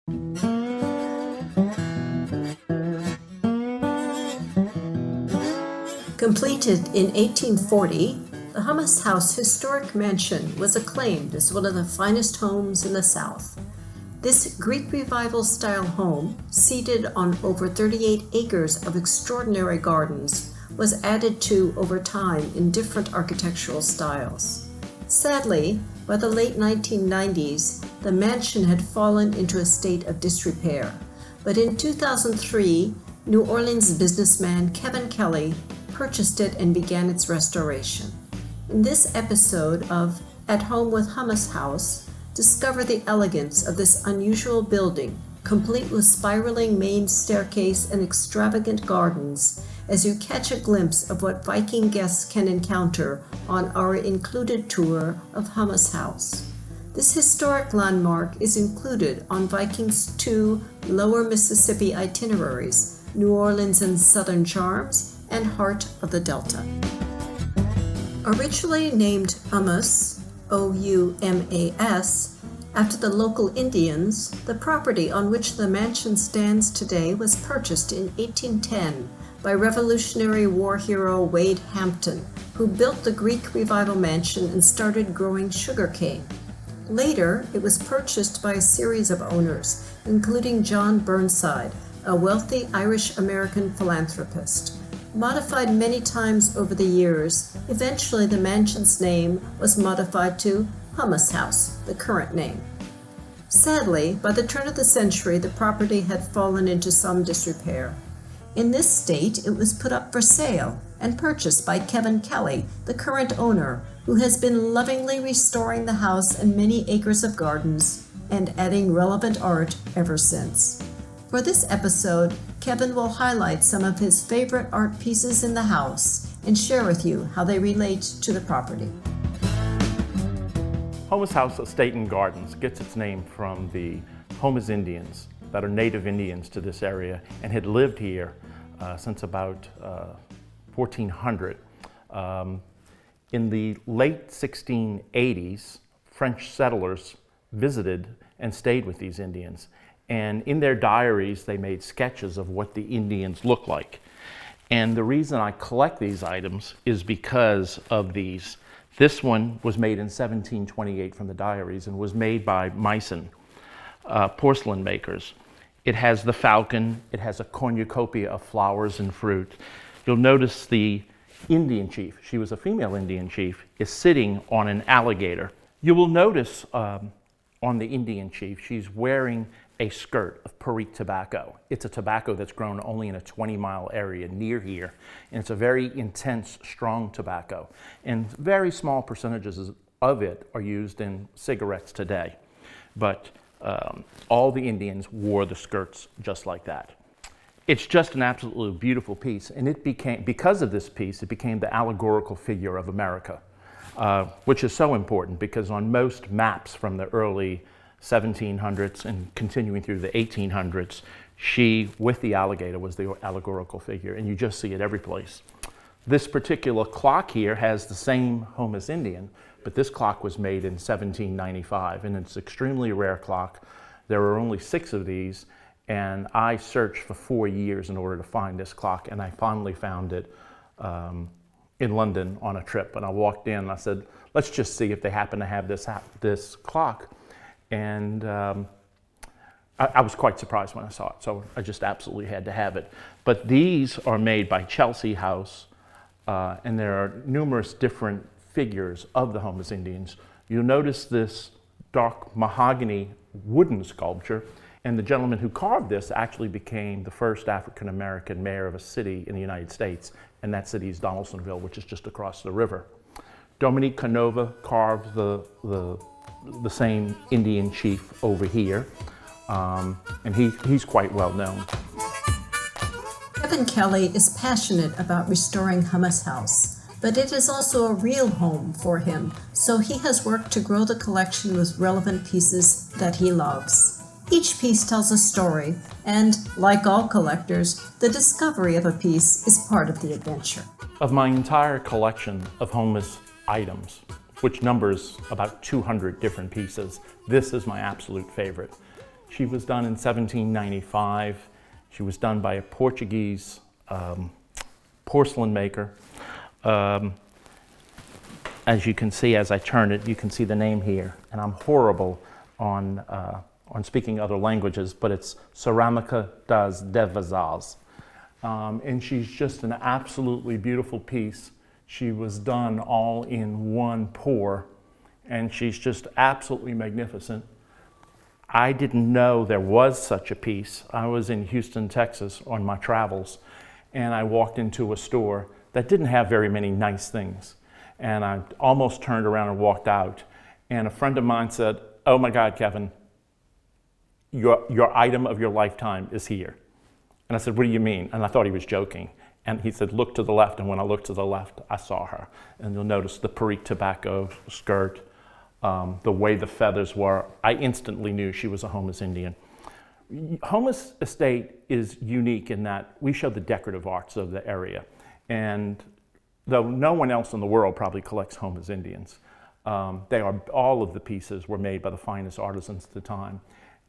Completed in 1840, the Houmas House historic mansion was acclaimed as one of the finest homes in the South. This Greek Revival-style home, seated on over 38 acres of extraordinary gardens, was added to over time in different architectural styles. Sadly, by the late 1990s, the mansion had fallen into a state of disrepair, but in 2003, New Orleans businessman Kevin Kelly purchased it and began its restoration. In this episode of At Home with Houmas House, discover the elegance of this unusual building, complete with spiraling main staircase and extravagant gardens, as you catch a glimpse of what Viking guests can encounter on our included tour of Houmas House. This historic landmark is included on Viking's 2 Lower Mississippi itineraries, New Orleans and Southern Charms, and Heart of the Delta. Originally named Houmas, O-U-M-A-S, after the local Indians, the property on which the mansion stands today was purchased in 1810 by Revolutionary War hero Wade Hampton, who built the Greek Revival mansion and started growing sugarcane. Later, it was purchased by a series of owners, including John Burnside, a wealthy Irish-American philanthropist. Modified many times over the years, eventually the mansion's name was modified to Houmas House, the current name. Sadly, by the turn of the century, the property had fallen into some disrepair. In this state, it was put up for sale and purchased by Kevin Kelly, the current owner, who has been lovingly restoring the house and many acres of gardens and adding relevant art ever since. For this episode, Kevin will highlight some of his favorite art pieces in the house and share with you how they relate to the property. Houmas House Estate and Gardens gets its name from the Houmas Indians that are native Indians to this area and had lived here since about 1400. In the late 1680s, French settlers visited and stayed with these Indians. And in their diaries, they made sketches of what the Indians looked like. And the reason I collect these items is because of these. This one was made in 1728 from the diaries and was made by Meissen, porcelain makers. It has the falcon, it has a cornucopia of flowers and fruit. You'll notice the Indian chief, she was a female Indian chief, is sitting on an alligator. You will notice on the Indian chief, she's wearing a skirt of Perique tobacco. It's a tobacco that's grown only in a 20-mile area near here, and it's a very intense, strong tobacco. And very small percentages of it are used in cigarettes today. But all the Indians wore the skirts just like that. It's just an absolutely beautiful piece, and it became, because of this piece, it became the allegorical figure of America, which is so important because on most maps from the early 1700s and continuing through the 1800s, she, with the alligator, was the allegorical figure, and you just see it every place. This particular clock here has the same Houmas Indian, but this clock was made in 1795, and it's an extremely rare clock. There are only 6 of these, and I searched for 4 years in order to find this clock, and I finally found it in London on a trip. And I walked in and I said, let's just see if they happen to have this clock. And I was quite surprised when I saw it, so I just absolutely had to have it. But these are made by Chelsea House, and there are numerous different figures of the Houmas Indians. You'll notice this dark mahogany wooden sculpture, and the gentleman who carved this actually became the first African-American mayor of a city in the United States, and that city is Donaldsonville, which is just across the river. Dominique Canova carved the same Indian chief over here, and he's quite well known. Kevin Kelly is passionate about restoring Houmas House, but it is also a real home for him, so he has worked to grow the collection with relevant pieces that he loves. Each piece tells a story, and like all collectors, the discovery of a piece is part of the adventure. Of my entire collection of Houmas items, which numbers about 200 different pieces, this is my absolute favorite. She was done in 1795. She was done by a Portuguese porcelain maker. As you can see, as I turn it, you can see the name here. And I'm horrible on speaking other languages, but it's Cerâmica das Devasas. And she's just an absolutely beautiful piece. She was done all in one pour, and she's just absolutely magnificent. I didn't know there was such a piece. I was in Houston, Texas on my travels, and I walked into a store that didn't have very many nice things. And I almost turned around and walked out. And a friend of mine said, "Oh my God, Kevin, your item of your lifetime is here." And I said, "What do you mean?" And I thought he was joking. And he said, "Look to the left." And when I looked to the left, I saw her. And you'll notice the Perique tobacco skirt, the way the feathers were. I instantly knew she was a Houmas Indian. Houmas Estate is unique in that we show the decorative arts of the area. And though no one else in the world probably collects Houmas Indians, all of the pieces were made by the finest artisans at the time.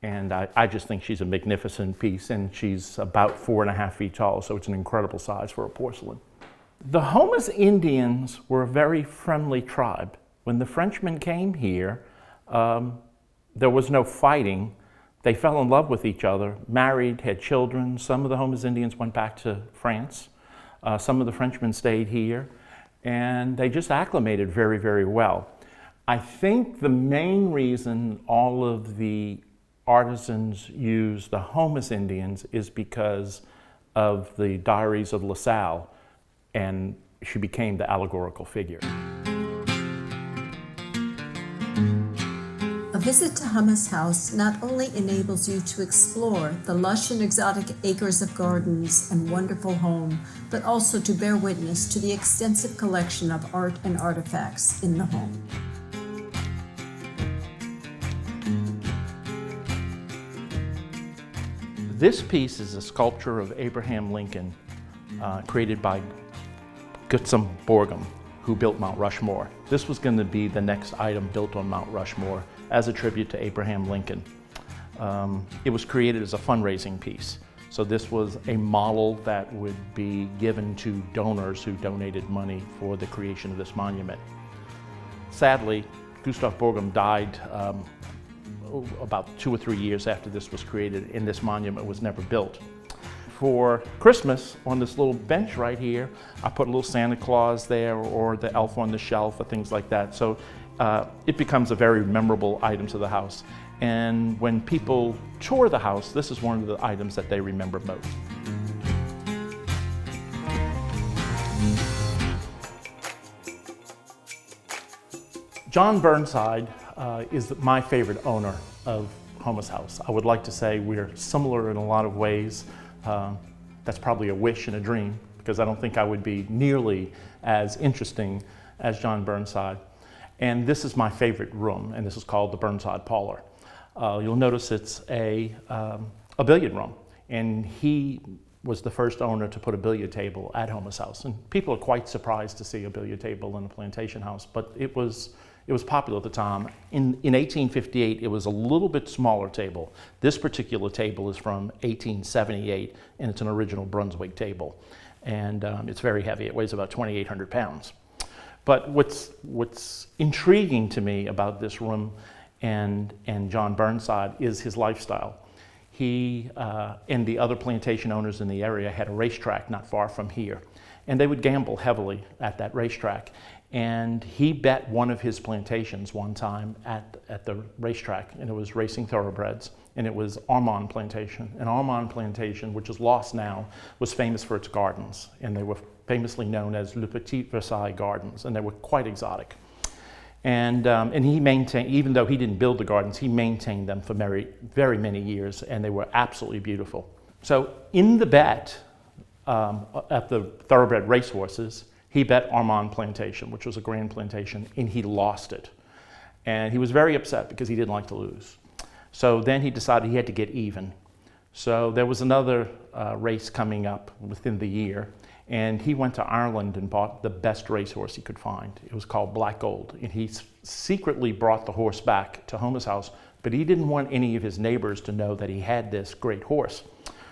And I just think she's a magnificent piece, and she's about 4.5 feet tall, so it's an incredible size for a porcelain. The Houmas Indians were a very friendly tribe. When the Frenchmen came here, there was no fighting. They fell in love with each other, married, had children. Some of the Houmas Indians went back to France. Some of the Frenchmen stayed here, and they just acclimated very, very well. I think the main reason all of the artisans use the Houmas Indians is because of the Diaries of La Salle, and she became the allegorical figure. A visit to Houmas House not only enables you to explore the lush and exotic acres of gardens and wonderful home, but also to bear witness to the extensive collection of art and artifacts in the home. This piece is a sculpture of Abraham Lincoln created by Gutzon Borglum, who built Mount Rushmore. This was going to be the next item built on Mount Rushmore as a tribute to Abraham Lincoln. It was created as a fundraising piece. So this was a model that would be given to donors who donated money for the creation of this monument. Sadly, Gustav Borglum died about 2 or 3 years after this was created, and this monument was never built. For Christmas, on this little bench right here, I put a little Santa Claus there, or the elf on the shelf, or things like that. So it becomes a very memorable item to the house. And when people tour the house, this is one of the items that they remember most. John Burnside is my favorite owner of Houmas House. I would like to say we're similar in a lot of ways. That's probably a wish and a dream, because I don't think I would be nearly as interesting as John Burnside. And this is my favorite room, and this is called the Burnside Parlor. You'll notice it's a billiard room, and he was the first owner to put a billiard table at Houmas House. And people are quite surprised to see a billiard table in a plantation house, but it was popular at the time. In 1858, it was a little bit smaller table. This particular table is from 1878, and it's an original Brunswick table. And it's very heavy. It weighs about 2,800 pounds. But what's intriguing to me about this room and John Burnside is his lifestyle. He and the other plantation owners in the area had a racetrack not far from here, and they would gamble heavily at that racetrack. And he bet one of his plantations one time at the racetrack, and it was racing thoroughbreds, and it was Armand Plantation. And Armand Plantation, which is lost now, was famous for its gardens, and they were famously known as Le Petit Versailles Gardens, and they were quite exotic. And he maintained, even though he didn't build the gardens, he maintained them for very, very many years, and they were absolutely beautiful. So in the bet at the thoroughbred racehorses, he bet Armand Plantation, which was a grand plantation, and he lost it. And he was very upset because he didn't like to lose. So then he decided he had to get even. So there was another race coming up within the year, and he went to Ireland and bought the best racehorse he could find. It was called Black Gold, and he secretly brought the horse back to Houmas House but he didn't want any of his neighbors to know that he had this great horse.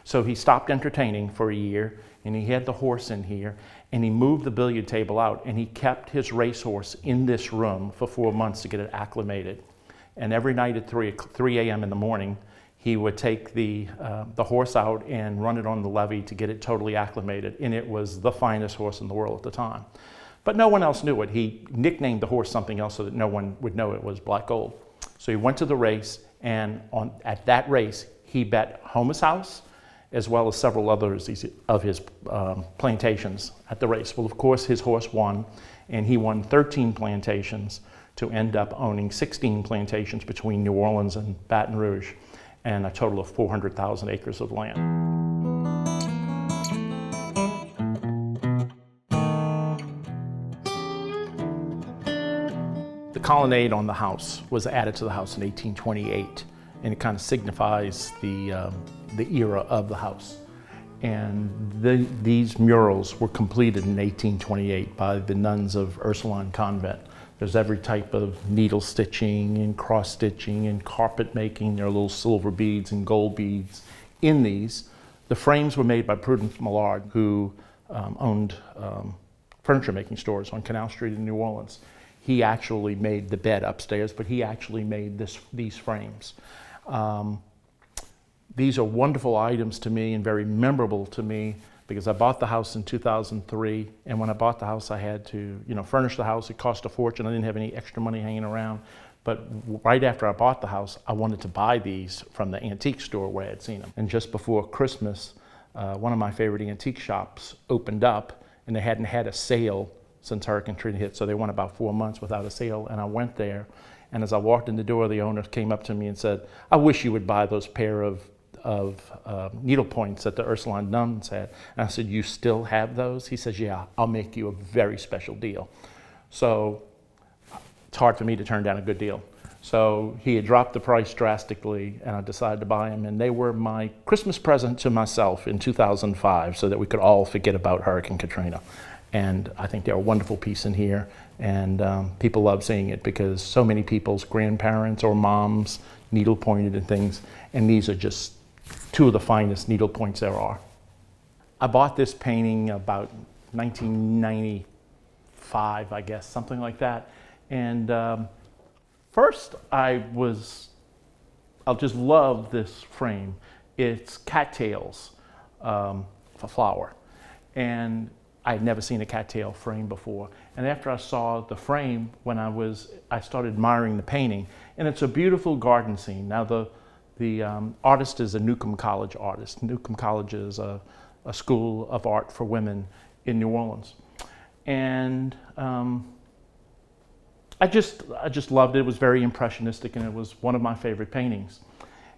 So he stopped entertaining for a year, and he had the horse in here, and he moved the billiard table out, and he kept his racehorse in this room for 4 months to get it acclimated. And every night at 3 a.m. in the morning, he would take the horse out and run it on the levee to get it totally acclimated, and it was the finest horse in the world at the time. But no one else knew it. He nicknamed the horse something else so that no one would know it was Black Gold. So he went to the race, and at that race, he bet Houmas House, as well as several others of his plantations at the race. Well, of course, his horse won, and he won 13 plantations to end up owning 16 plantations between New Orleans and Baton Rouge, and a total of 400,000 acres of land. The colonnade on the house was added to the house in 1828, and it kind of signifies the era of the house. And these murals were completed in 1828 by the nuns of Ursuline Convent. There's every type of needle stitching and cross stitching and carpet making. There are little silver beads and gold beads in these. The frames were made by Prudence Millard, who owned furniture making stores on Canal Street in New Orleans. He actually made the bed upstairs, but he actually made these frames. These are wonderful items to me and very memorable to me because I bought the house in 2003, and when I bought the house I had to furnish the house. It cost a fortune. I didn't have any extra money hanging around, but right after I bought the house I wanted to buy these from the antique store where I had seen them. And just before Christmas, one of my favorite antique shops opened up, and they hadn't had a sale since Hurricane Katrina hit, so they went about 4 months without a sale. And I went there, and as I walked in the door, the owner came up to me and said, "I wish you would buy those pair of needlepoints that the Ursuline nuns had." And I said, "You still have those?" He says, "Yeah, I'll make you a very special deal." So it's hard for me to turn down a good deal. So he had dropped the price drastically, and I decided to buy them, and they were my Christmas present to myself in 2005 so that we could all forget about Hurricane Katrina. And I think they're a wonderful piece in here, and people love seeing it because so many people's grandparents or moms needlepointed and things, and these are just two of the finest needlepoints there are. I bought this painting about 1995, I guess, something like that. And first I just love this frame. It's cattails for flower. And I had never seen a cattail frame before. And after I saw the frame, I started admiring the painting. And it's a beautiful garden scene. Now the artist is a Newcomb College artist. Newcomb College is a school of art for women in New Orleans. And I just loved it. It was very impressionistic, and it was one of my favorite paintings.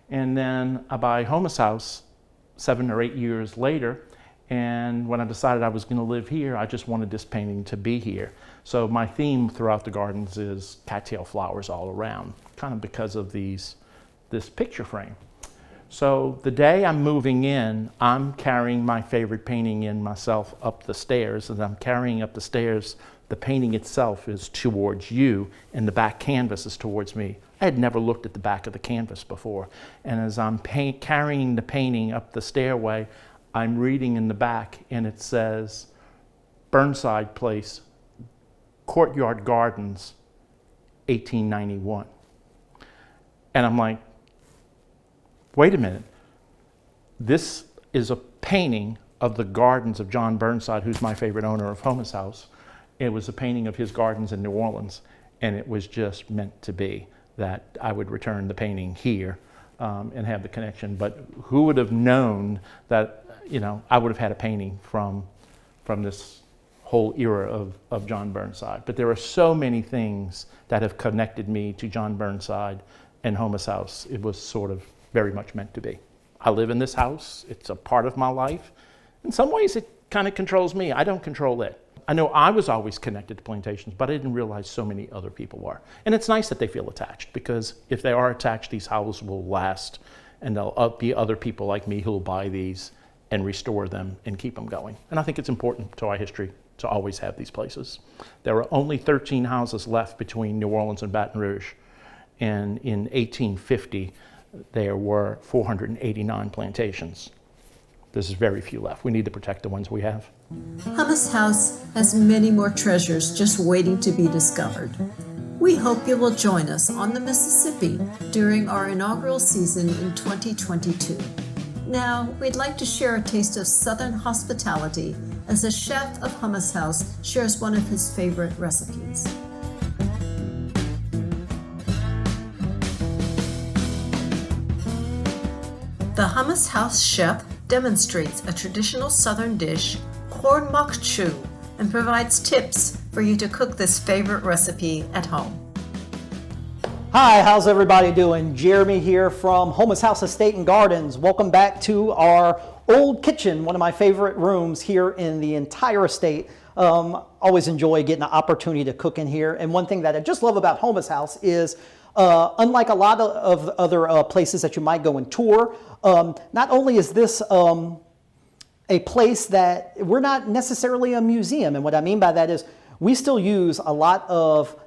And then I buy Houmas House 7 or 8 years later, and when I decided I was going to live here, I just wanted this painting to be here. So my theme throughout the gardens is cattail flowers all around, kind of because of this picture frame. So the day I'm moving in, I'm carrying my favorite painting in myself up the stairs. As I'm carrying up the stairs, the painting itself is towards you, and the back canvas is towards me. I had never looked at the back of the canvas before. And as I'm carrying the painting up the stairway, I'm reading in the back, and it says, Burnside Place, Courtyard Gardens, 1891. And I'm like, wait a minute. This is a painting of the gardens of John Burnside, who's my favorite owner of Houmas House. It was a painting of his gardens in New Orleans, and it was just meant to be that I would return the painting here and have the connection. But who would have known that I would have had a painting from this whole era of John Burnside. But there are so many things that have connected me to John Burnside and Houmas House. It was sort of very much meant to be. I live in this house. It's a part of my life. In some ways, it kind of controls me. I don't control it. I know I was always connected to plantations, but I didn't realize so many other people were. And it's nice that they feel attached, because if they are attached, these houses will last, and there'll be other people like me who will buy these and restore them and keep them going. And I think it's important to our history to always have these places. There are only 13 houses left between New Orleans and Baton Rouge, and in 1850 there were 489 plantations. There's very few left. We need to protect the ones we have. Houmas House has many more treasures just waiting to be discovered. We hope you will join us on the Mississippi during our inaugural season in 2022. Now, we'd like to share a taste of Southern hospitality as the chef of Houmas House shares one of his favorite recipes. The Houmas House chef demonstrates a traditional Southern dish, corn makchu, and provides tips for you to cook this favorite recipe at home. Hi, how's everybody doing? Jeremy here from Houmas House Estate and Gardens. Welcome back to our old kitchen, one of my favorite rooms here in the entire estate. Always enjoy getting the opportunity to cook in here. And one thing that I just love about Houmas House is unlike a lot of other places that you might go and tour, not only is this a place that we're not necessarily a museum. And what I mean by that is we still use a lot of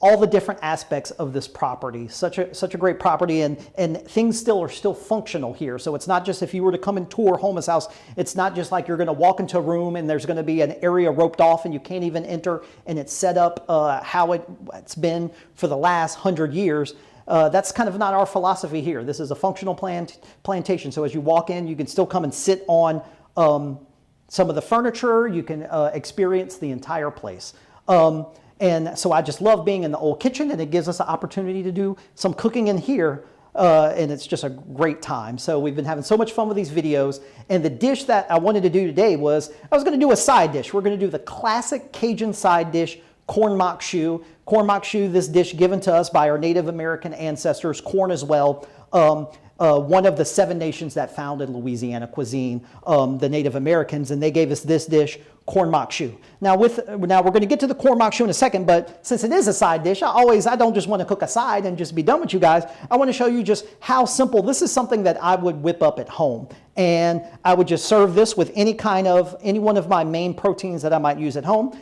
all the different aspects of this property. Such a great property, and things are still functional here. So it's not just if you were to come and tour Houmas House, it's not just like you're gonna walk into a room and there's gonna be an area roped off and you can't even enter and it's set up how it's been for the last 100 years. That's kind of not our philosophy here. This is a functional plantation. So as you walk in, you can still come and sit on some of the furniture. You can experience the entire place. And so I just love being in the old kitchen, and it gives us an opportunity to do some cooking in here, and it's just a great time. So we've been having so much fun with these videos, and the dish that I wanted to do today was, I was going to do a side dish. We're going to do the classic Cajun side dish, corn makchu. Corn makchu, this dish given to us by our Native American ancestors, corn as well. One of the 7 nations that founded Louisiana cuisine, the Native Americans, and they gave us this dish, corn makchu. Now we're going to get to the corn makchu in a second, but since it is a side dish, I don't just want to cook a side and just be done with you guys. I want to show you just how simple. This is something that I would whip up at home, and I would just serve this with any one of my main proteins that I might use at home.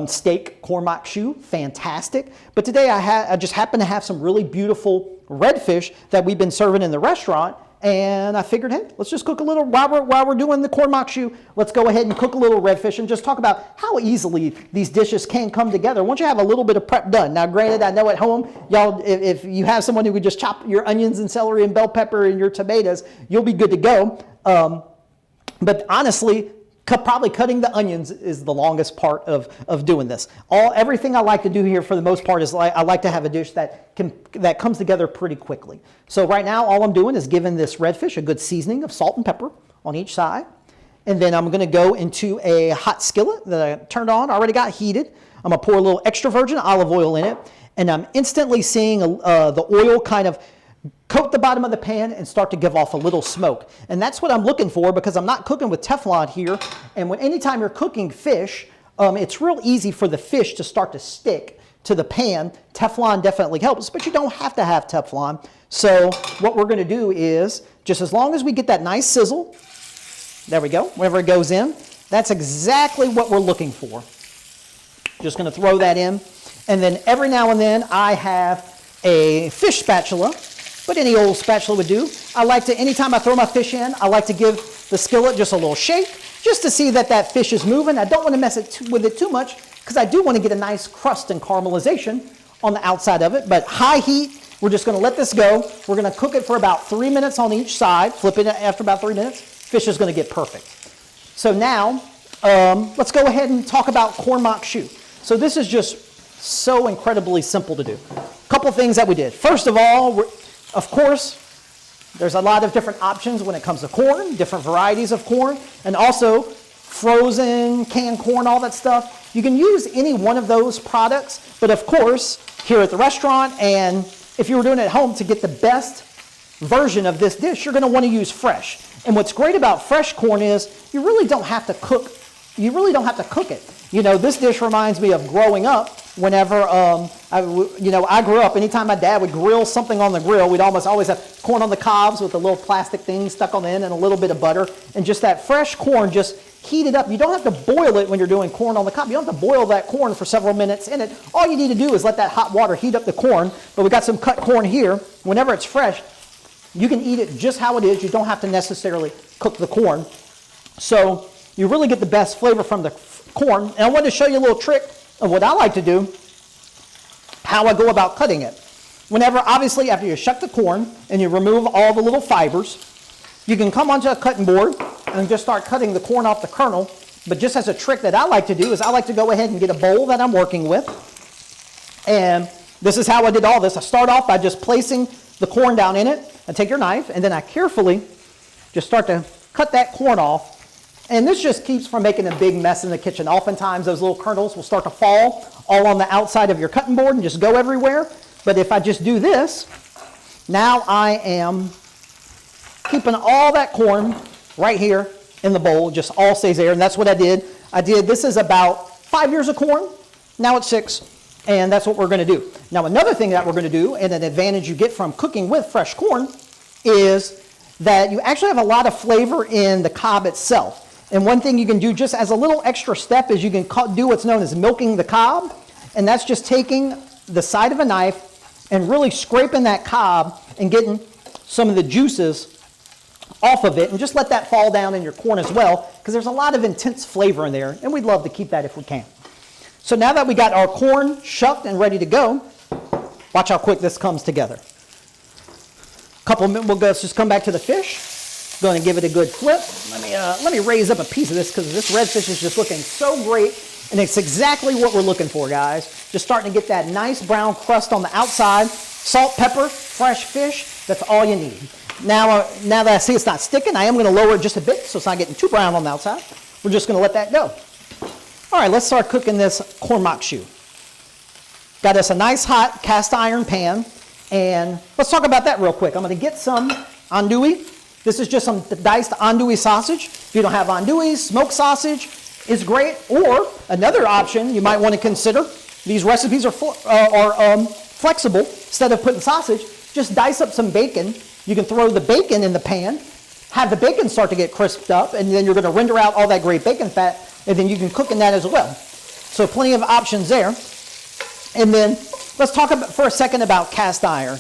Steak, corn makchu, fantastic. But today I just happen to have some really beautiful redfish that we've been serving in the restaurant, and I figured, hey, let's just cook a little while we're doing the corn makchu. Let's go ahead and cook a little redfish and just talk about how easily these dishes can come together once you have a little bit of prep done. Now, granted, I know at home, y'all, if you have someone who could just chop your onions and celery and bell pepper and your tomatoes, you'll be good to go. But honestly, probably cutting the onions is the longest part of doing this. Everything I like to do here for the most part is I like to have a dish that comes together pretty quickly. So right now all I'm doing is giving this redfish a good seasoning of salt and pepper on each side. And then I'm gonna go into a hot skillet that I turned on, already got heated. I'm gonna pour a little extra virgin olive oil in it, and I'm instantly seeing the oil kind of coat the bottom of the pan and start to give off a little smoke. And that's what I'm looking for, because I'm not cooking with Teflon here. And anytime you're cooking fish, it's real easy for the fish to start to stick to the pan. Teflon definitely helps, but you don't have to have Teflon. So what we're going to do is, just as long as we get that nice sizzle, there we go, whenever it goes in, that's exactly what we're looking for. Just going to throw that in. And then every now and then I have a fish spatula, but any old spatula would do. Anytime I throw my fish in, I like to give the skillet just a little shake, just to see that fish is moving. I don't want to mess with it too much, because I do want to get a nice crust and caramelization on the outside of it. But high heat, we're just going to let this go. We're going to cook it for about 3 minutes on each side. Flip it after about 3 minutes. Fish is going to get perfect. So now, let's go ahead and talk about corn makchu. So this is just so incredibly simple to do. A couple things that we did. First of all, of course, there's a lot of different options when it comes to corn, different varieties of corn, and also frozen, canned corn, all that stuff. You can use any one of those products, but of course, here at the restaurant, and if you were doing it at home, to get the best version of this dish, you're going to want to use fresh. And what's great about fresh corn is you really don't have to cook. You really don't have to cook it. You know, this dish reminds me of growing up whenever, I grew up, anytime my dad would grill something on the grill, we'd almost always have corn on the cobs with a little plastic thing stuck on the end and a little bit of butter. And just that fresh corn just heated up. You don't have to boil it when you're doing corn on the cob. You don't have to boil that corn for several minutes in it. All you need to do is let that hot water heat up the corn. But we got some cut corn here. Whenever it's fresh, you can eat it just how it is. You don't have to necessarily cook the corn. So you really get the best flavor from the corn. And I wanted to show you a little trick of what I like to do, how I go about cutting it. Whenever, obviously, after you shuck the corn and you remove all the little fibers, you can come onto a cutting board and just start cutting the corn off the kernel. But just as a trick that I like to do is I like to go ahead and get a bowl that I'm working with. And this is how I did all this. I start off by just placing the corn down in it. I take your knife and then I carefully just start to cut that corn off. And this just keeps from making a big mess in the kitchen. Oftentimes those little kernels will start to fall all on the outside of your cutting board and just go everywhere. But if I just do this, now I am keeping all that corn right here in the bowl, just all stays there. And that's what I did. This is about 5 years of corn. Now it's 6. And that's what we're going to do. Now another thing that we're going to do, and an advantage you get from cooking with fresh corn, is that you actually have a lot of flavor in the cob itself. And one thing you can do just as a little extra step is you can do what's known as milking the cob. And that's just taking the side of a knife and really scraping that cob and getting some of the juices off of it. And just let that fall down in your corn as well, because there's a lot of intense flavor in there. And we'd love to keep that if we can. So now that we got our corn shucked and ready to go, watch how quick this comes together. Couple of minutes, we'll just come back to the fish. Going to give it a good flip. Let me raise up a piece of this because this redfish is just looking so great, and it's exactly what we're looking for, guys. Just starting to get that nice brown crust on the outside. Salt, pepper, fresh fish. That's all you need. Now that I see it's not sticking, I am going to lower it just a bit so it's not getting too brown on the outside. We're just going to let that go. All right, let's start cooking this corn makshu. Got us a nice hot cast iron pan, and let's talk about that real quick. I'm going to get some andouille. This is just some diced andouille sausage. If you don't have andouille, smoked sausage is great. Or another option you might want to consider, these recipes are flexible. Instead of putting sausage, just dice up some bacon. You can throw the bacon in the pan, have the bacon start to get crisped up, and then you're going to render out all that great bacon fat, and then you can cook in that as well. So plenty of options there. And then let's talk for a second about cast iron.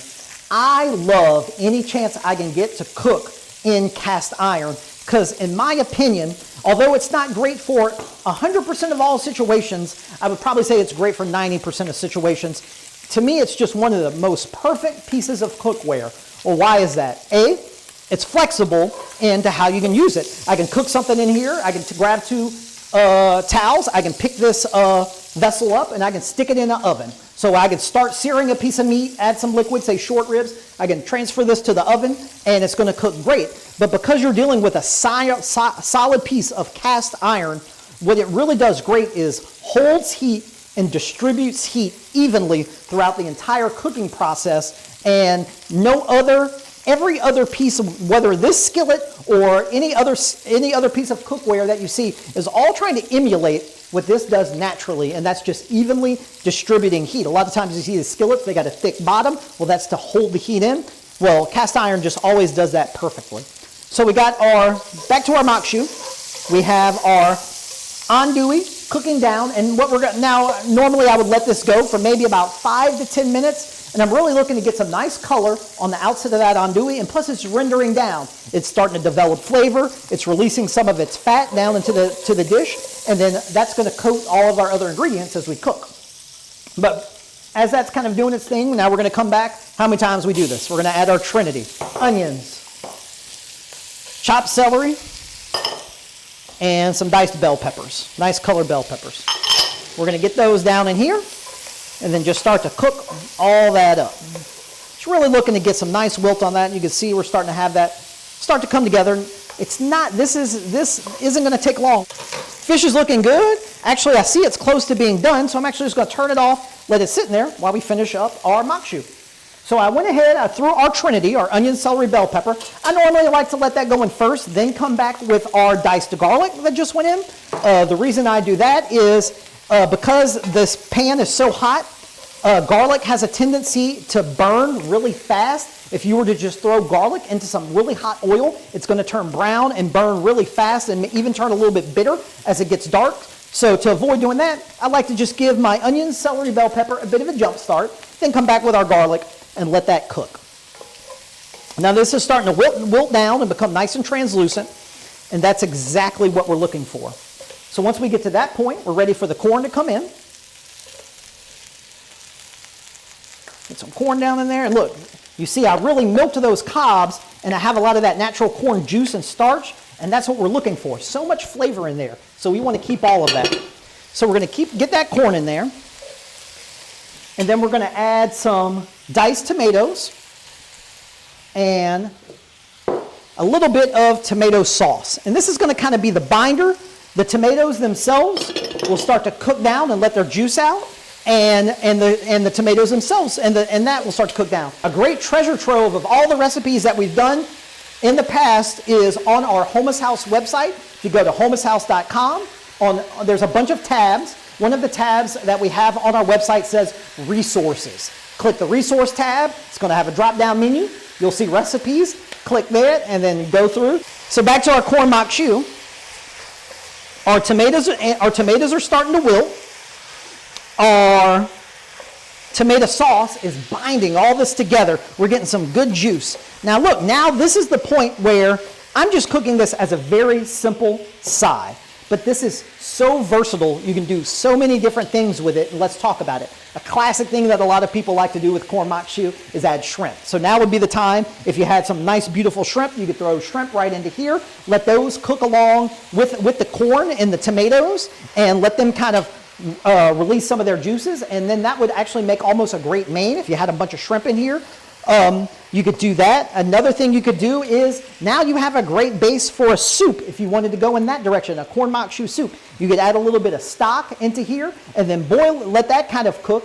I love any chance I can get to cook in cast iron, because in my opinion, although it's not great for 100% of all situations, I would probably say it's great for 90% of situations. To me, it's just one of the most perfect pieces of cookware. Well, why is that? A, it's flexible into how you can use it. I can cook something in here. I can grab 2 towels. I can pick this vessel up and I can stick it in the oven. So I can start searing a piece of meat, add some liquid, say short ribs. I can transfer this to the oven and it's going to cook great. But because you're dealing with a solid piece of cast iron, what it really does great is holds heat and distributes heat evenly throughout the entire cooking process. And every other piece of, whether this skillet or any other piece of cookware that you see, is all trying to emulate what this does naturally, and that's just evenly distributing heat. A lot of times you see the skillets, they got a thick bottom. Well, that's to hold the heat in. Well, cast iron just always does that perfectly. So we got back to our makshu. We have our andouille cooking down, and what we're going now, normally I would let this go for maybe about 5 to 10 minutes, and I'm really looking to get some nice color on the outside of that andouille, and plus it's rendering down. It's starting to develop flavor, it's releasing some of its fat down into the dish, and then that's going to coat all of our other ingredients as we cook. But as that's kind of doing its thing, now we're going to come back. How many times we do this? We're going to add our trinity: onions, chopped celery, and some diced bell peppers, nice colored bell peppers. We're going to get those down in here and then just start to cook all that up. Just really looking to get some nice wilt on that. You can see we're starting to have that start to come together. This isn't going to take long. Fish is looking good. Actually, I see it's close to being done, so I'm actually just going to turn it off, let it sit in there while we finish up our makshu. So I went ahead, I threw our trinity, our onion, celery, bell pepper. I normally like to let that go in first, then come back with our diced garlic that just went in. The reason I do that is Because this pan is so hot, garlic has a tendency to burn really fast. If you were to just throw garlic into some really hot oil, it's going to turn brown and burn really fast and even turn a little bit bitter as it gets dark. So to avoid doing that, I like to just give my onions, celery, bell pepper a bit of a jump start, then come back with our garlic and let that cook. Now this is starting to wilt down and become nice and translucent, and that's exactly what we're looking for. So once we get to that point, we're ready for the corn to come in. Get some corn down in there, and look, you see I really milked those cobs, and I have a lot of that natural corn juice and starch, and that's what we're looking for. So much flavor in there, so we want to keep all of that. So we're going to get that corn in there, and then we're going to add some diced tomatoes and a little bit of tomato sauce. And this is going to kind of be the binder. The tomatoes themselves will start to cook down and let their juice out, and the tomatoes themselves, and that will start to cook down. A great treasure trove of all the recipes that we've done in the past is on our Houmas House website. If you go to houmashouse.com, there's a bunch of tabs. One of the tabs that we have on our website says resources. Click the resource tab. It's going to have a drop-down menu. You'll see recipes. Click there and then go through. So back to our corn mac choux. Our tomatoes are starting to wilt. Our tomato sauce is binding all this together. We're getting some good juice. Now look, now this is the point where I'm just cooking this as a very simple side. But this is so versatile. You can do so many different things with it, and let's talk about it. A classic thing that a lot of people like to do with corn mac choux is add shrimp. So now would be the time, if you had some nice, beautiful shrimp, you could throw shrimp right into here. Let those cook along with the corn and the tomatoes, and let them kind of release some of their juices, and then that would actually make almost a great main if you had a bunch of shrimp in here. You could do that. Another thing you could do is now you have a great base for a soup if you wanted to go in that direction, a corn mac choux soup. You could add a little bit of stock into here and then boil, let that kind of cook.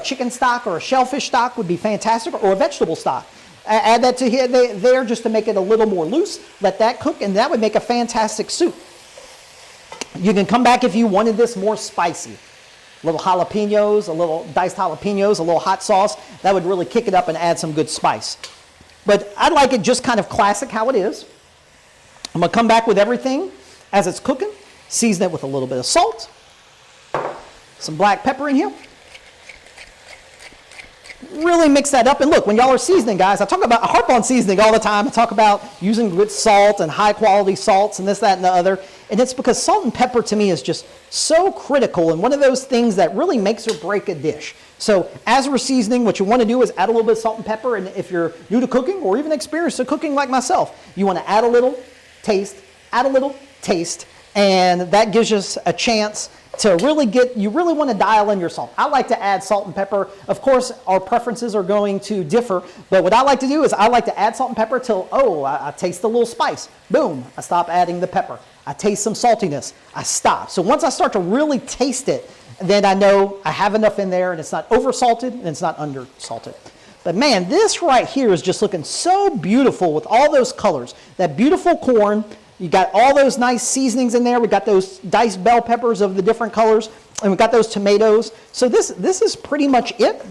Chicken stock or a shellfish stock would be fantastic, or a vegetable stock. Add that to here, there just to make it a little more loose. Let that cook, and that would make a fantastic soup. You can come back if you wanted this more spicy. Little jalapenos, a little diced jalapenos, a little hot sauce. That would really kick it up and add some good spice. But I like it just kind of classic how it is. I'm going to come back with everything as it's cooking. Season it with a little bit of salt. Some black pepper in here. Really mix that up. And look, when y'all are seasoning, guys, I harp on seasoning all the time. I talk about using good salt and high quality salts and this, that, and the other. And it's because salt and pepper to me is just so critical and one of those things that really makes or break a dish. So as we're seasoning, what you want to do is add a little bit of salt and pepper. And if you're new to cooking or even experienced to cooking like myself, you want to add a little taste, and that gives us a chance to really you really want to dial in your salt. I like to add salt and pepper. Of course, our preferences are going to differ, but what I like to do is I like to add salt and pepper till, I taste a little spice. Boom, I stop adding the pepper. I taste some saltiness, I stop. So once I start to really taste it, then I know I have enough in there and it's not over salted and it's not under salted. But man, this right here is just looking so beautiful with all those colors. That beautiful corn. You got all those nice seasonings in there. We got those diced bell peppers of the different colors, and we got those tomatoes. So this is pretty much it.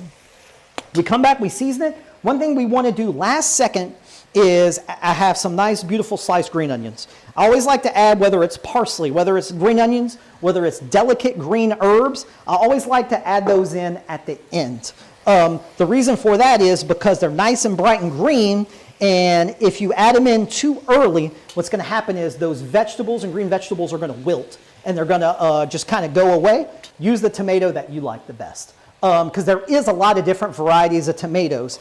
We come back, we season it. One thing we want to do last second is I have some nice, beautiful sliced green onions. I always like to add, whether it's parsley, whether it's green onions, whether it's delicate green herbs, I always like to add those in at the end. The reason for that is because they're nice and bright and green, and if you add them in too early, what's going to happen is those vegetables and green vegetables are going to wilt, and they're going to just kind of go away. Use the tomato that you like the best, because there is a lot of different varieties of tomatoes.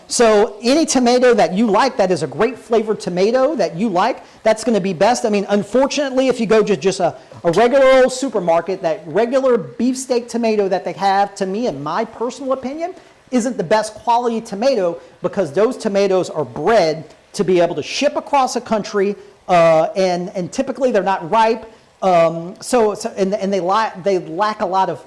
So any tomato that you like that is a great flavored tomato that you like, that's going to be best. I mean, unfortunately, if you go to just a regular old supermarket, that regular beefsteak tomato that they have, to me, in my personal opinion, isn't the best quality tomato, because those tomatoes are bred to be able to ship across a country, and typically they're not ripe, and they lack a lot of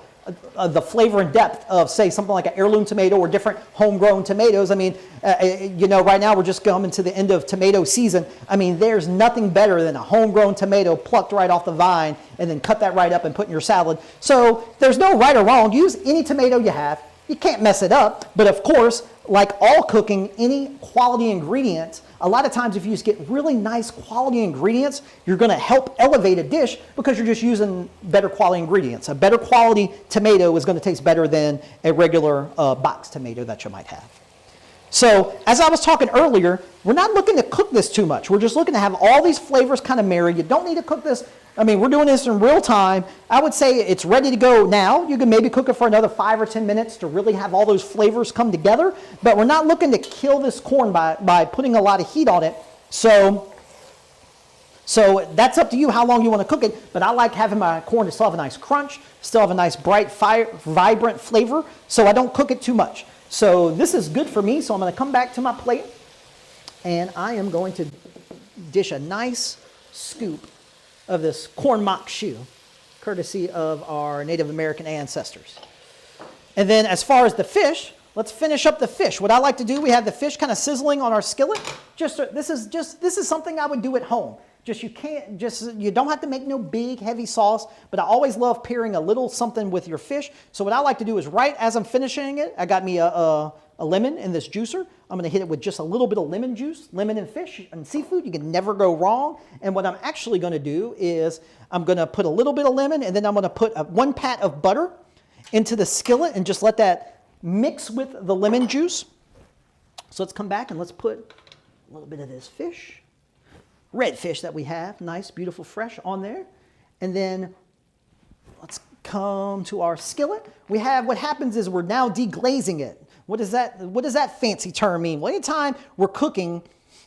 the flavor and depth of, say, something like an heirloom tomato or different homegrown tomatoes. I mean, right now we're just coming to the end of tomato season. I mean, there's nothing better than a homegrown tomato plucked right off the vine and then cut that right up and put in your salad. So there's no right or wrong. Use any tomato you have. You can't mess it up. But of course, like all cooking, any quality ingredient, a lot of times if you just get really nice quality ingredients, you're going to help elevate a dish because you're just using better quality ingredients. A better quality tomato is going to taste better than a regular box tomato that you might have. So as I was talking earlier, we're not looking to cook this too much. We're just looking to have all these flavors kind of marry. You don't need to cook this. I mean, we're doing this in real time. I would say it's ready to go now. You can maybe cook it for another 5 or 10 minutes to really have all those flavors come together. But we're not looking to kill this corn by putting a lot of heat on it. So that's up to you how long you want to cook it. But I like having my corn to still have a nice crunch, still have a nice bright, vibrant flavor. So I don't cook it too much. So this is good for me. So I'm going to come back to my plate. And I am going to dish a nice scoop of this corn mock shoe, courtesy of our Native American ancestors. And then as far as the fish, let's finish up the fish. What I like to do, we have the fish kind of sizzling on our skillet. This is something I would do at home. You don't have to make no big heavy sauce, but I always love pairing a little something with your fish. So what I like to do is right as I'm finishing it, I got me a lemon in this juicer. I'm going to hit it with just a little bit of lemon juice. Lemon and fish and seafood, you can never go wrong. And what I'm actually going to do is I'm going to put a little bit of lemon, and then I'm going to put 1 pat of butter into the skillet and just let that mix with the lemon juice. So let's come back and let's put a little bit of this fish, red fish that we have, nice, beautiful, fresh on there. And then let's come to our skillet. What happens is we're now deglazing it. What does that fancy term mean? Well, anytime we're cooking,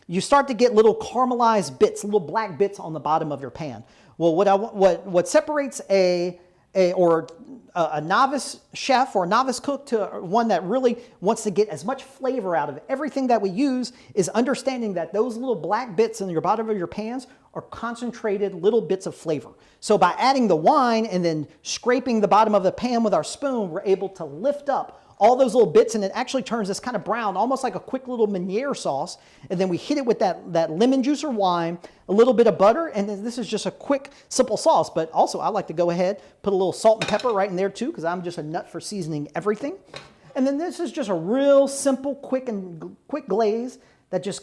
you start to get little caramelized bits, little black bits on the bottom of your pan. Well, what separates a novice chef or a novice cook to one that really wants to get as much flavor out of everything that we use is understanding that those little black bits in your bottom of your pans are concentrated little bits of flavor. So by adding the wine and then scraping the bottom of the pan with our spoon, we're able to lift up all those little bits, and it actually turns this kind of brown, almost like a quick little manicured sauce. And then we hit it with that lemon juice or wine, a little bit of butter, and then this is just a quick, simple sauce. But also, I like to go ahead, put a little salt and pepper right in there too, because I'm just a nut for seasoning everything. And then this is just a real simple, quick glaze that you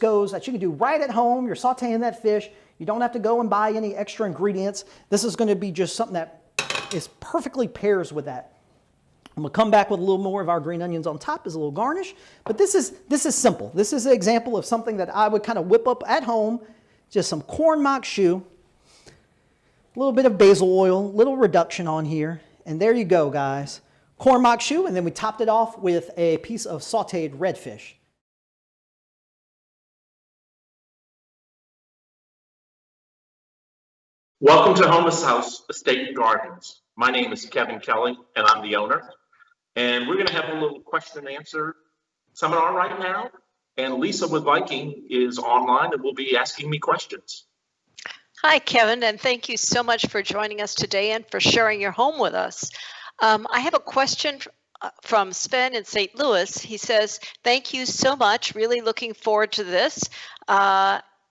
can do right at home. You're sauteing that fish. You don't have to go and buy any extra ingredients. This is going to be just something that is perfectly pairs with that. I'm going to come back with a little more of our green onions on top as a little garnish. But this is simple. This is an example of something that I would kind of whip up at home. Just some corn mock choux, a little bit of basil oil, little reduction on here. And there you go, guys. Corn mock choux, and then we topped it off with a piece of sauteed redfish. Welcome to Houmas House Estate and Gardens. My name is Kevin Kelly, and I'm the owner. And we're going to have a little question and answer seminar right now. And Lisa with Viking is online and will be asking me questions. Hi, Kevin, and thank you so much for joining us today and for sharing your home with us. I have a question from Sven in St. Louis. He says, thank you so much. Really looking forward to this.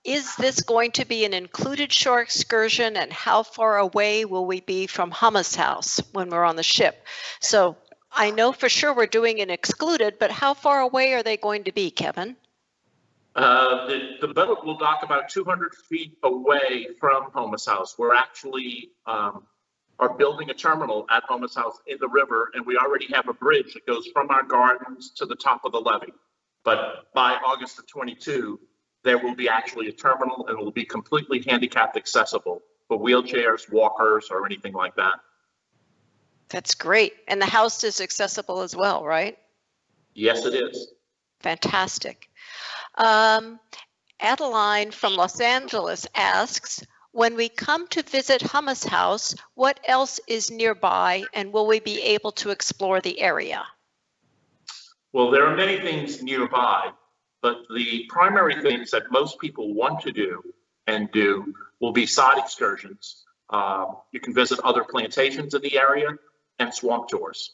Is this going to be an included shore excursion, and how far away will we be from Houmas House when we're on the ship? So I know for sure we're doing an excluded, but how far away are they going to be, Kevin? The boat will dock about 200 feet away from Houmas House. We're actually are building a terminal at Houmas House in the river, and we already have a bridge that goes from our gardens to the top of the levee. But by August of 22, there will be actually a terminal, and it will be completely handicapped accessible for wheelchairs, walkers, or anything like that. That's great. And the house is accessible as well, right? Yes, it is. Fantastic. Adeline from Los Angeles asks, when we come to visit Houmas House, what else is nearby, and will we be able to explore the area? Well, there are many things nearby, but the primary things that most people want to do will be side excursions. You can visit other plantations in the area. and swamp tours.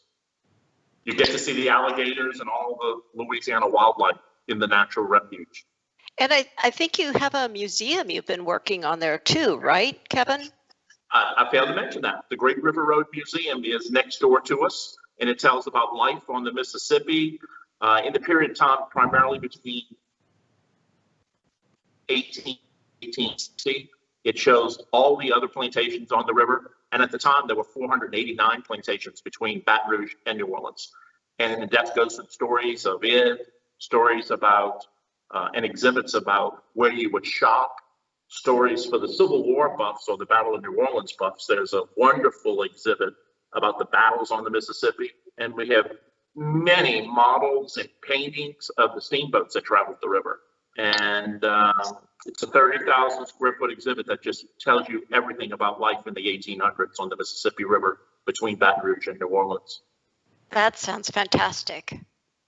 You get to see the alligators and all the Louisiana wildlife in the natural refuge. And I think you have a museum you've been working on there too, right, Kevin? I failed to mention that. The Great River Road Museum is next door to us, and it tells about life on the Mississippi in the period of time primarily between 1860. It shows all the other plantations on the river, and at the time there were 489 plantations between Baton Rouge and New Orleans. And in depth goes some stories of it, stories about and exhibits about where you would shop, stories for the Civil War buffs or the Battle of New Orleans buffs. There's a wonderful exhibit about the battles on the Mississippi, and we have many models and paintings of the steamboats that traveled the river. And it's a 30,000 square foot exhibit that just tells you everything about life in the 1800s on the Mississippi River between Baton Rouge and New Orleans. That sounds fantastic.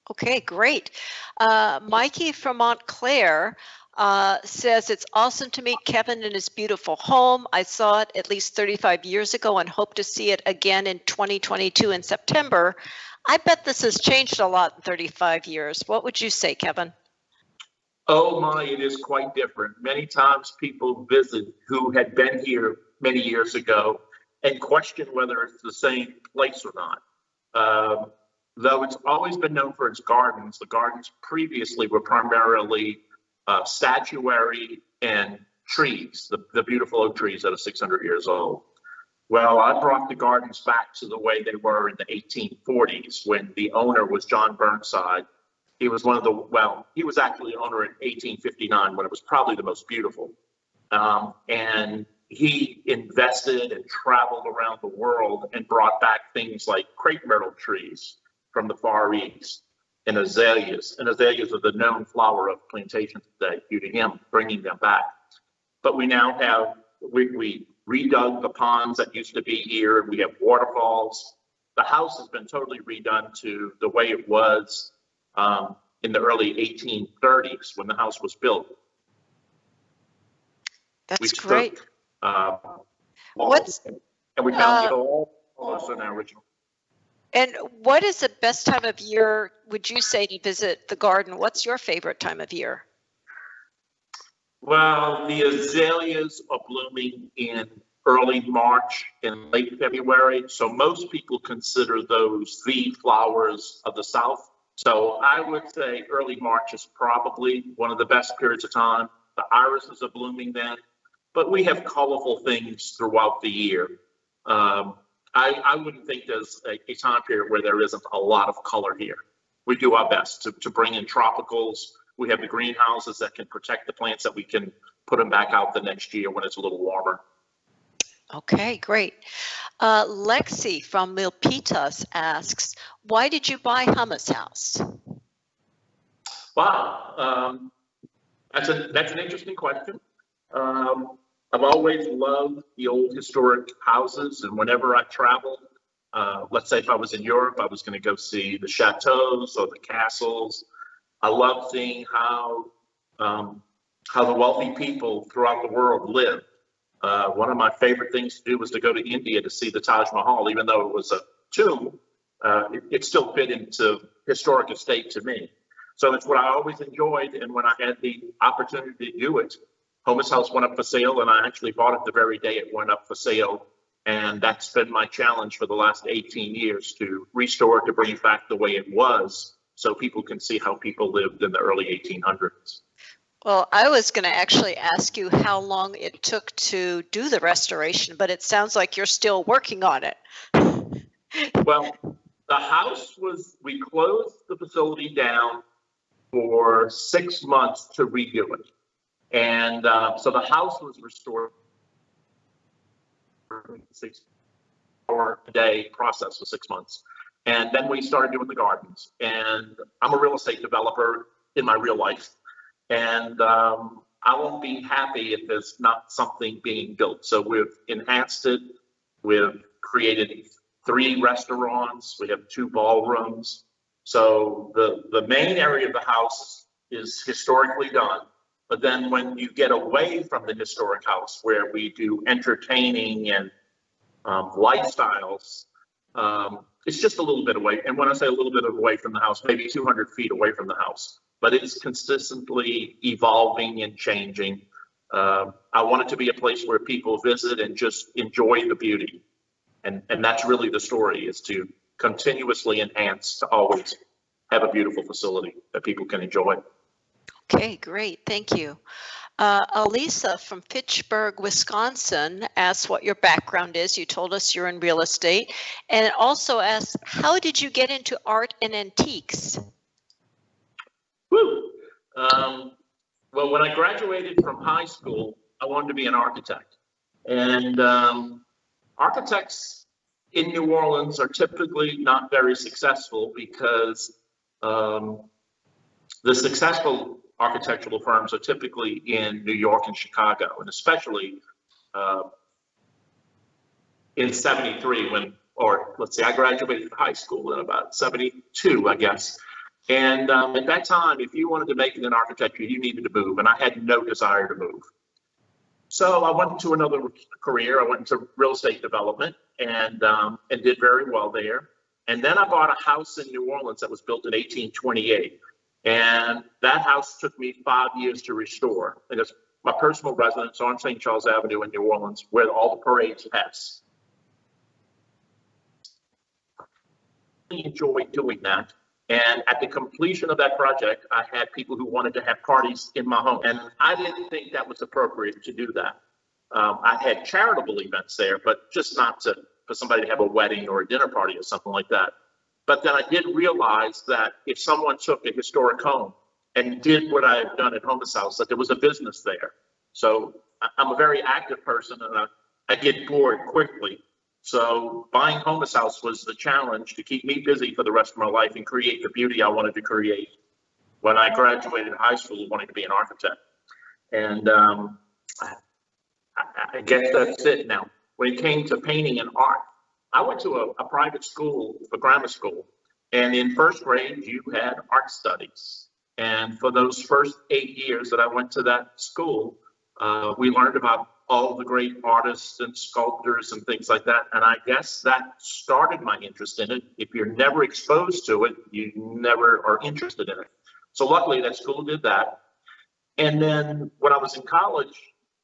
Okay, great. Mikey from Montclair says, it's awesome to meet Kevin in his beautiful home. I saw it at least 35 years ago and hope to see it again in 2022 in September. I bet this has changed a lot in 35 years. What would you say, Kevin? Oh my, it is quite different. Many times people visit who had been here many years ago and question whether it's the same place or not. Though it's always been known for its gardens, the gardens previously were primarily statuary and trees, the beautiful oak trees that are 600 years old. Well, I brought the gardens back to the way they were in the 1840s when the owner was John Burnside. He was he was actually the owner in 1859 when it was probably the most beautiful. And he invested and traveled around the world and brought back things like crepe myrtle trees from the Far East and azaleas. And azaleas are the known flower of plantations today due to him bringing them back. But we now have, we redug the ponds that used to be here. We have waterfalls. The house has been totally redone to the way it was in the early 1830s when the house was built. That's great. And we found it all also now original. And what is the best time of year, would you say, to visit the garden? What's your favorite time of year? Well, the azaleas are blooming in early March and late February. So most people consider those the flowers of the South. So I would say early March is probably one of the best periods of time. The irises are blooming then, but we have colorful things throughout the year. I wouldn't think there's a time period where there isn't a lot of color here. We do our best to bring in tropicals. We have the greenhouses that can protect the plants that we can put them back out the next year when it's a little warmer. Okay, great. Lexi from Milpitas asks, why did you buy Houmas House? Wow, that's an interesting question. I've always loved the old historic houses, and whenever I traveled, let's say if I was in Europe, I was going to go see the chateaus or the castles. I love seeing how the wealthy people throughout the world live. One of my favorite things to do was to go to India to see the Taj Mahal. Even though it was a tomb, it still fit into historic estate to me. So it's what I always enjoyed. And when I had the opportunity to do it, Houmas House went up for sale, and I actually bought it the very day it went up for sale. And that's been my challenge for the last 18 years, to restore it, to bring it back the way it was, so people can see how people lived in the early 1800s. Well, I was going to actually ask you how long it took to do the restoration, but it sounds like you're still working on it. Well, the house we closed the facility down for 6 months to redo it. And so the house was restored 6-hour-a-day process for 6 months. And then we started doing the gardens. And I'm a real estate developer in my real life. And I won't be happy if there's not something being built. So we've enhanced it. We've created 3 restaurants. We have 2 ballrooms. So the main area of the house is historically done. But then when you get away from the historic house, where we do entertaining and lifestyles, It's just a little bit away. And when I say a little bit away from the house, maybe 200 feet away from the house, but it's consistently evolving and changing. I want it to be a place where people visit and just enjoy the beauty. And that's really the story, is to continuously enhance, to always have a beautiful facility that people can enjoy. Okay, great. Thank you. Elisa from Fitchburg, Wisconsin asks what your background is. You told us you're in real estate. And it also asks, how did you get into art and antiques? Woo! Well, when I graduated from high school, I wanted to be an architect. And architects in New Orleans are typically not very successful because the successful architectural firms are typically in New York and Chicago, and especially in 73 when, or let's say I graduated high school in about 72, I guess. And at that time, if you wanted to make it in architecture, you needed to move, and I had no desire to move. So I went to another career. I went into real estate development and did very well there. And then I bought a house in New Orleans that was built in 1828. And that house took me 5 years to restore. And it's my personal residence on St. Charles Avenue in New Orleans, where all the parades pass. I enjoyed doing that. And at the completion of that project, I had people who wanted to have parties in my home. And I didn't think that was appropriate to do that. I had charitable events there, but just not for somebody to have a wedding or a dinner party or something like that. But then I did realize that if someone took a historic home and did what I had done at Houmas House, that there was a business there. So I'm a very active person, and I get bored quickly. So buying Houmas House was the challenge to keep me busy for the rest of my life and create the beauty I wanted to create when I graduated high school, wanting to be an architect. And I guess that's it now. When it came to painting and art, I went to a private school for grammar school. And in first grade, you had art studies. And for those first 8 years that I went to that school, we learned about all the great artists and sculptors and things like that. And I guess that started my interest in it. If you're never exposed to it, you never are interested in it. So luckily that school did that. And then when I was in college,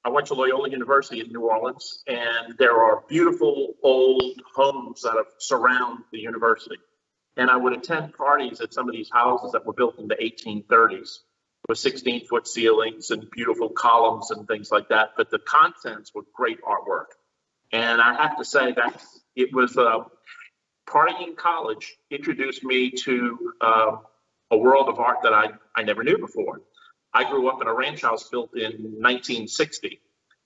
I went to Loyola University in New Orleans, and there are beautiful old homes that surround the university. And I would attend parties at some of these houses that were built in the 1830s. With 16-foot ceilings and beautiful columns and things like that, but the contents were great artwork. And I have to say that it was partying in college introduced me to a world of art that I never knew before. I grew up in a ranch house built in 1960.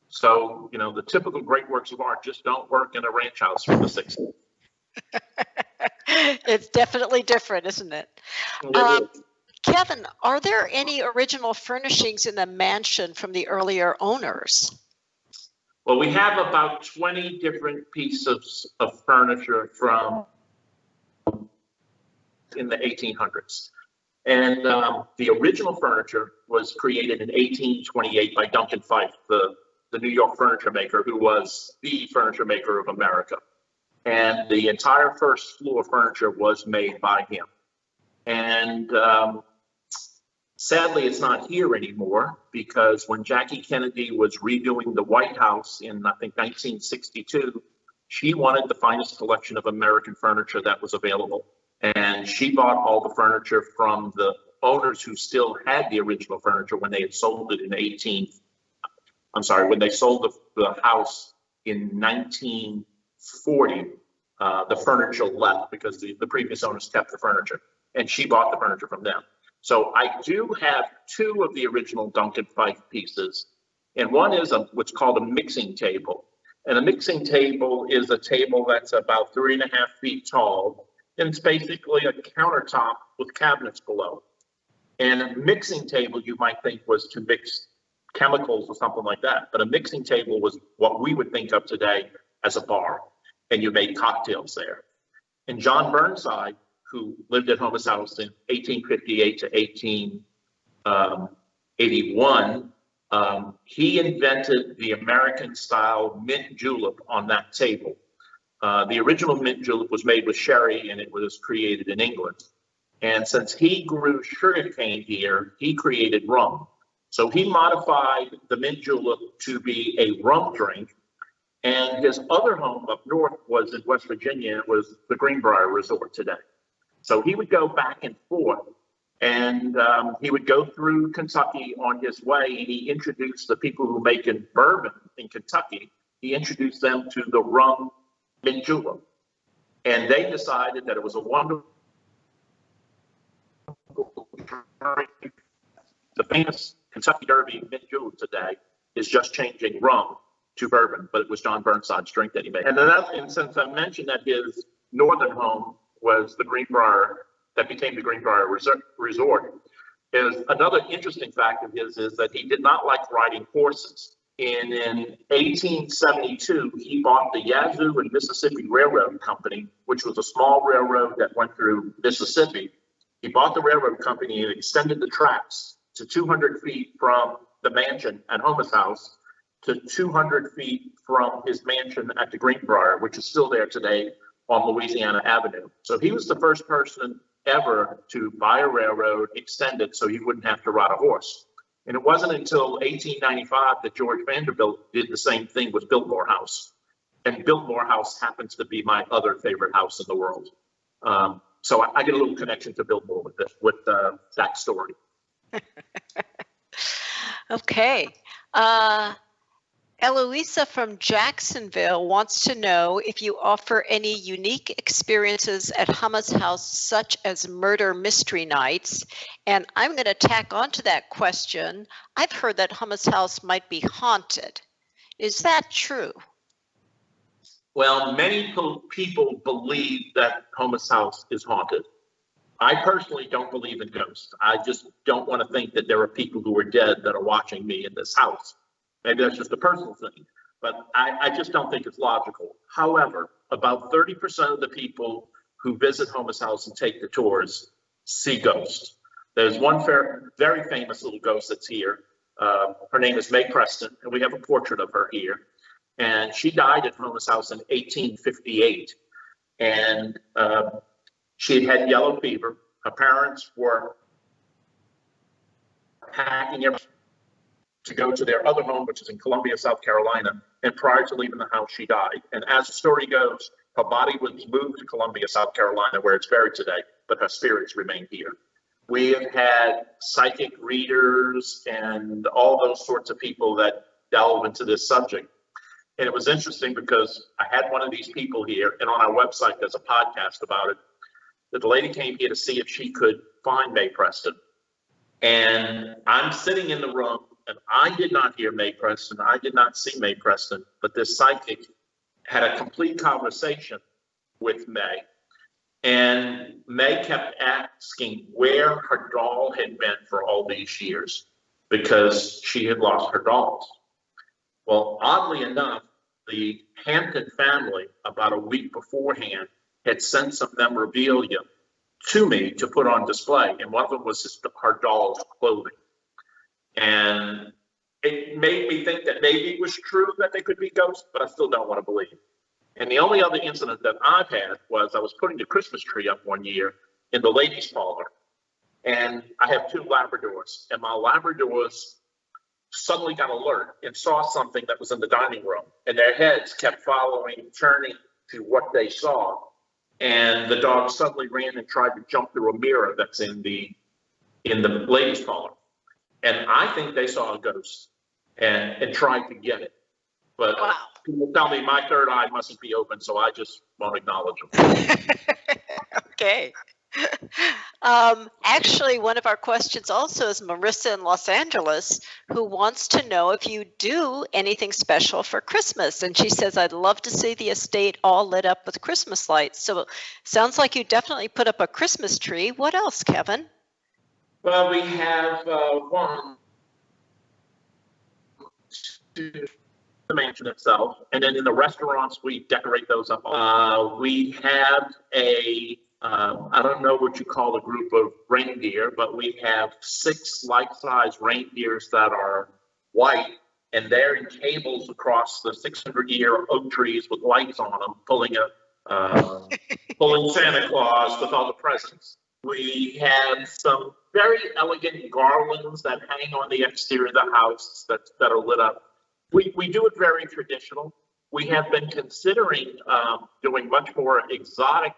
So, you know, the typical great works of art just don't work in a ranch house from the 60s. It's definitely different, isn't it? Kevin, are there any original furnishings in the mansion from the earlier owners? Well, we have about 20 different pieces of furniture from in the 1800s. And the original furniture was created in 1828 by Duncan Phyfe, the New York furniture maker, who was the furniture maker of America. And the entire first floor furniture was made by him. And sadly, it's not here anymore, because when Jackie Kennedy was redoing the White House in, I think, 1962, she wanted the finest collection of American furniture that was available. And she bought all the furniture from the owners who still had the original furniture when they had sold it when they sold the house in 1940, the furniture left because the previous owners kept the furniture, and she bought the furniture from them. So I do have two of the original Duncan Phyfe pieces, and one is what's called a mixing table. And a mixing table is a table that's about 3.5 feet tall, and it's basically a countertop with cabinets below. And a mixing table, you might think, was to mix chemicals or something like that, but a mixing table was what we would think of today as a bar, and you made cocktails there. And John Burnside, who lived at Houmas House in 1858 to 1881, he invented the American-style mint julep on that table. The original mint julep was made with sherry, and it was created in England. And since he grew sugarcane here, he created rum. So he modified the mint julep to be a rum drink. And his other home up north was in West Virginia. It was the Greenbrier Resort today. So he would go back and forth, and he would go through Kentucky on his way, and he introduced the people who make bourbon in Kentucky. He introduced them to the rum mint julep. And they decided that it was a wonderful drink. The famous Kentucky Derby mint julep today is just changing rum to bourbon, but it was John Burnside's drink that he made. And since I mentioned that his northern home was the Greenbrier, that became the Greenbrier Resort, is another interesting fact of his is that he did not like riding horses. And in 1872, he bought the Yazoo and Mississippi Railroad Company, which was a small railroad that went through Mississippi. He bought the railroad company and extended the tracks to 200 feet from the mansion at Houmas House to 200 feet from his mansion at the Greenbrier, which is still there today on Louisiana Avenue. So he was the first person ever to buy a railroad, extend it so he wouldn't have to ride a horse. And it wasn't until 1895 that George Vanderbilt did the same thing with Biltmore House. And Biltmore House happens to be my other favorite house in the world. So I get a little connection to Biltmore with that story. Okay. Eloisa from Jacksonville wants to know if you offer any unique experiences at Houmas House, such as murder mystery nights. And I'm going to tack onto that question. I've heard that Houmas House might be haunted. Is that true? Well, many people believe that Houmas House is haunted. I personally don't believe in ghosts. I just don't want to think that there are people who are dead that are watching me in this house. Maybe that's just a personal thing, but I just don't think it's logical. However, about 30% of the people who visit Houmas House and take the tours see ghosts. There's one very famous little ghost that's here. Her name is May Preston, and we have a portrait of her here. And she died at Houmas House in 1858. And she had yellow fever. Her parents were packing everything to go to their other home, which is in Columbia, South Carolina. And prior to leaving the house, she died. And as the story goes, her body was moved to Columbia, South Carolina, where it's buried today, but her spirits remain here. We have had psychic readers and all those sorts of people that delve into this subject. And it was interesting because I had one of these people here, and on our website, there's a podcast about it, that the lady came here to see if she could find May Preston. And I'm sitting in the room, and I did not hear May Preston. I did not see May Preston, but this psychic had a complete conversation with May. And May kept asking where her doll had been for all these years because she had lost her dolls. Well, oddly enough, the Hampton family, about a week beforehand, had sent some memorabilia to me to put on display. And one of them was just her doll's clothing. And it made me think that maybe it was true that they could be ghosts, but I still don't want to believe. And the only other incident that I've had was I was putting the Christmas tree up one year in the ladies' parlor. And I have two Labradors, and my Labradors suddenly got alert and saw something that was in the dining room, and their heads kept turning to what they saw. And the dog suddenly ran and tried to jump through a mirror that's in the ladies' parlor. And I think they saw a ghost and tried to get it. But wow. People tell me my third eye mustn't be open, so I just won't acknowledge them. Okay. Actually, one of our questions also is Marissa in Los Angeles, who wants to know if you do anything special for Christmas. And she says, I'd love to see the estate all lit up with Christmas lights. So it sounds like you definitely put up a Christmas tree. What else, Kevin? Well, we have the mansion itself, and then in the restaurants, we decorate those up. We have I don't know what you call a group of reindeer, but we have 6 life-size reindeers that are white, and they're in cables across the 600-year oak trees with lights on them, pulling Santa Claus with all the presents. We have some very elegant garlands that hang on the exterior of the house that are lit up. We do it very traditional. We have been considering doing much more exotic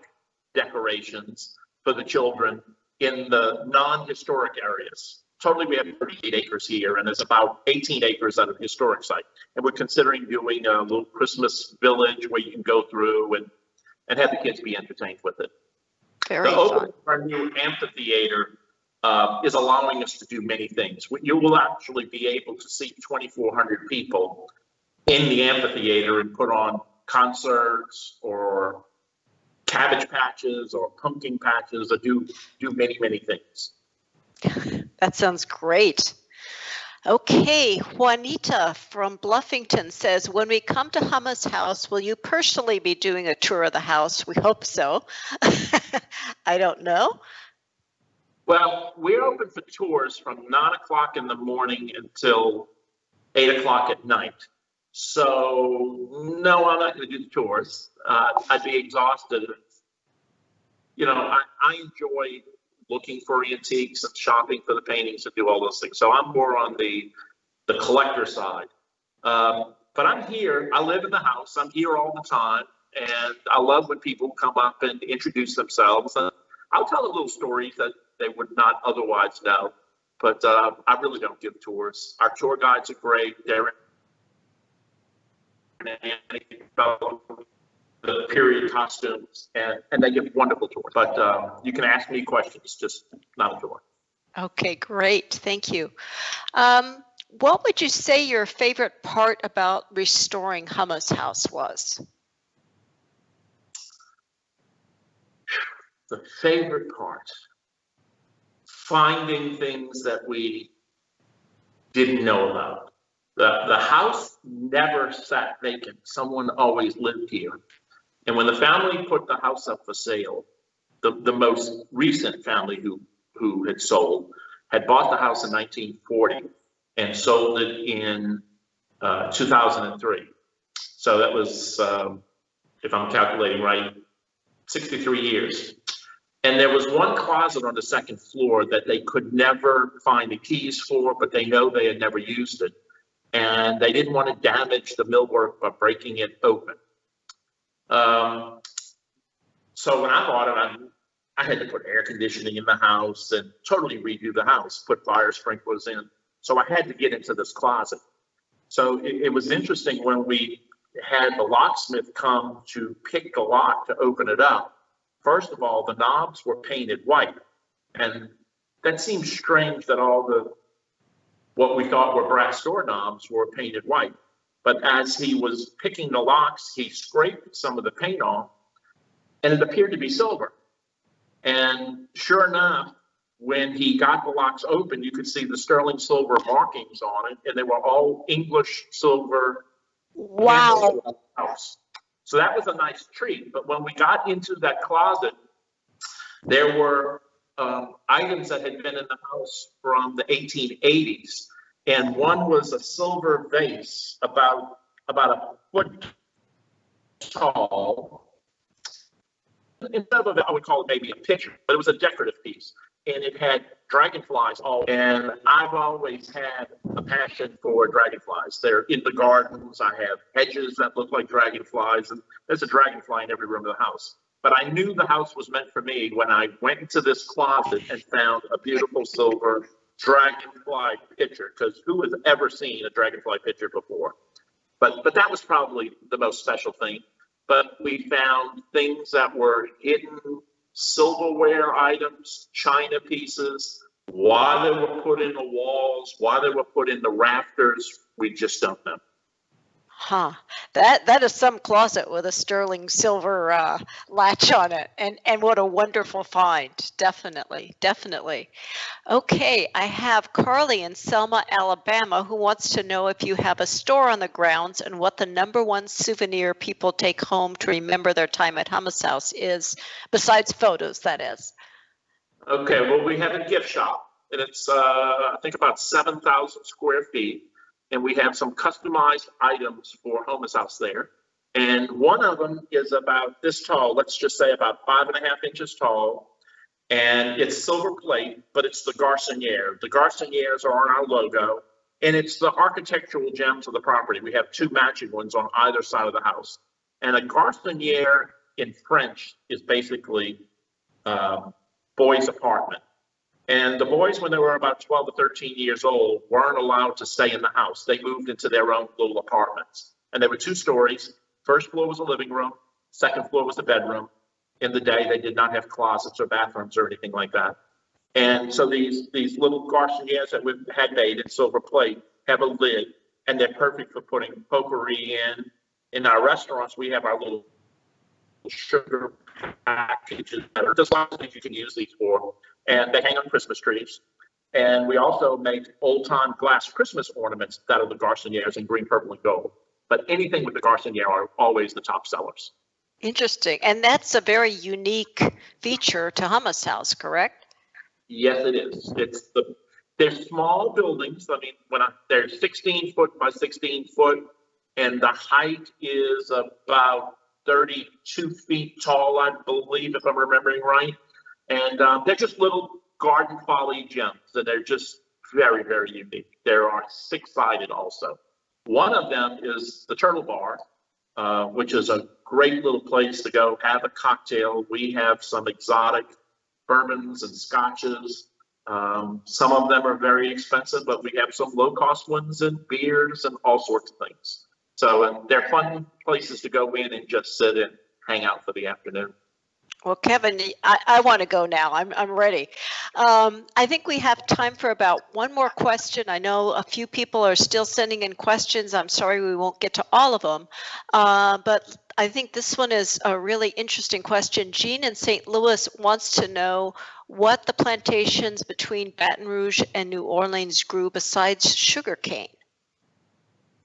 decorations for the children in the non-historic areas. Totally, we have 38 acres here, and there's about 18 acres at a historic site. And we're considering doing a little Christmas village where you can go through and have the kids be entertained with it. Very The fun. opening of our new amphitheater is allowing us to do many things. You will actually be able to see 2,400 people in the amphitheater and put on concerts or cabbage patches or pumpkin patches, or do many, many things. That sounds great. Okay, Juanita from Bluffington says, when we come to Houmas House, will you personally be doing a tour of the house? We hope so. I don't know. Well, we're open for tours from 9 o'clock in the morning until 8 o'clock at night. So, no, I'm not going to do the tours. I'd be exhausted. You know, I enjoy looking for antiques and shopping for the paintings and do all those things. So I'm more on the collector side. But I'm here. I live in the house. I'm here all the time. And I love when people come up and introduce themselves. And I'll tell a little stories that they would not otherwise know. But I really don't give tours. Our tour guides are great. They're the period costumes, and they give wonderful tours. But you can ask me questions, just not a tour. Okay, great. Thank you. What would you say your favorite part about restoring Houmas House was? The favorite part, finding things that we didn't know about. The house never sat vacant. Someone always lived here. And when the family put the house up for sale, the most recent family who had sold had bought the house in 1940 and sold it in 2003. So that was, if I'm calculating right, 63 years. And there was one closet on the second floor that they could never find the keys for, but they know they had never used it. And they didn't want to damage the millwork by breaking it open. So when I bought it, I had to put air conditioning in the house and totally redo the house, put fire sprinklers in. So I had to get into this closet. So it was interesting when we had the locksmith come to pick the lock to open it up. First of all, the knobs were painted white. And that seemed strange that all what we thought were brass door knobs were painted white. But as he was picking the locks, he scraped some of the paint off, and it appeared to be silver. And sure enough, when he got the locks open, you could see the sterling silver markings on it, and they were all English silver. Wow. House. So that was a nice treat. But when we got into that closet, there were items that had been in the house from the 1880s. And one was a silver vase about a foot tall. Instead of I would call it maybe a pitcher, but it was a decorative piece. And it had dragonflies all. And I've always had a passion for dragonflies. They're in the gardens. I have hedges that look like dragonflies, and there's a dragonfly in every room of the house. But I knew the house was meant for me when I went into this closet and found a beautiful silver dragonfly picture, because who has ever seen a dragonfly picture before? But that was probably the most special thing. But we found things that were hidden silverware items, china pieces, why they were put in the walls, why they were put in the rafters, we just don't know. Huh. That is some closet with a sterling silver latch on it. And what a wonderful find. Definitely. Definitely. Okay. I have Carly in Selma, Alabama, who wants to know if you have a store on the grounds and what the #1 souvenir people take home to remember their time at Houmas House is, besides photos, that is. Okay. Well, we have a gift shop, and it's, I think, about 7,000 square feet. and we have some customized items for Houmas House there. And one of them is about this tall, let's just say about 5.5 inches tall. And it's silver plate, but it's the Garçonnière. The Garçonnières are on our logo, and it's the architectural gems of the property. We have 2 matching ones on either side of the house. And a Garçonnière in French is basically boys' apartment. And the boys, when they were about 12 to 13 years old, weren't allowed to stay in the house. They moved into their own little apartments. And there were 2 stories. First floor was a living room. Second floor was the bedroom. In the day, they did not have closets or bathrooms or anything like that. And so these little Garçonnières that we've had made in silver plate have a lid, and they're perfect for putting potpourri in. In our restaurants, we have our little sugar packages that are just lots of things you can use these for. And they hang on Christmas trees. And we also make old-time glass Christmas ornaments that are the Garçonnières in green, purple, and gold. But anything with the Garçonnière are always the top sellers. Interesting. And that's a very unique feature to Houmas House, correct? Yes, it is. They're small buildings. I mean, they're 16 foot by 16 foot, and the height is about 32 feet tall, I believe, if I'm remembering right. And they're just little garden folly gems, and they're just very, very unique. There are 6-sided also. One of them is the Turtle Bar, which is a great little place to go have a cocktail. We have some exotic bourbons and scotches. Some of them are very expensive, but we have some low-cost ones and beers and all sorts of things. So they're fun places to go in and just sit and hang out for the afternoon. Well, Kevin, I want to go now. I'm ready. I think we have time for about one more question. I know a few people are still sending in questions. I'm sorry we won't get to all of them, but I think this one is a really interesting question. Jean in St. Louis wants to know what the plantations between Baton Rouge and New Orleans grew besides sugarcane.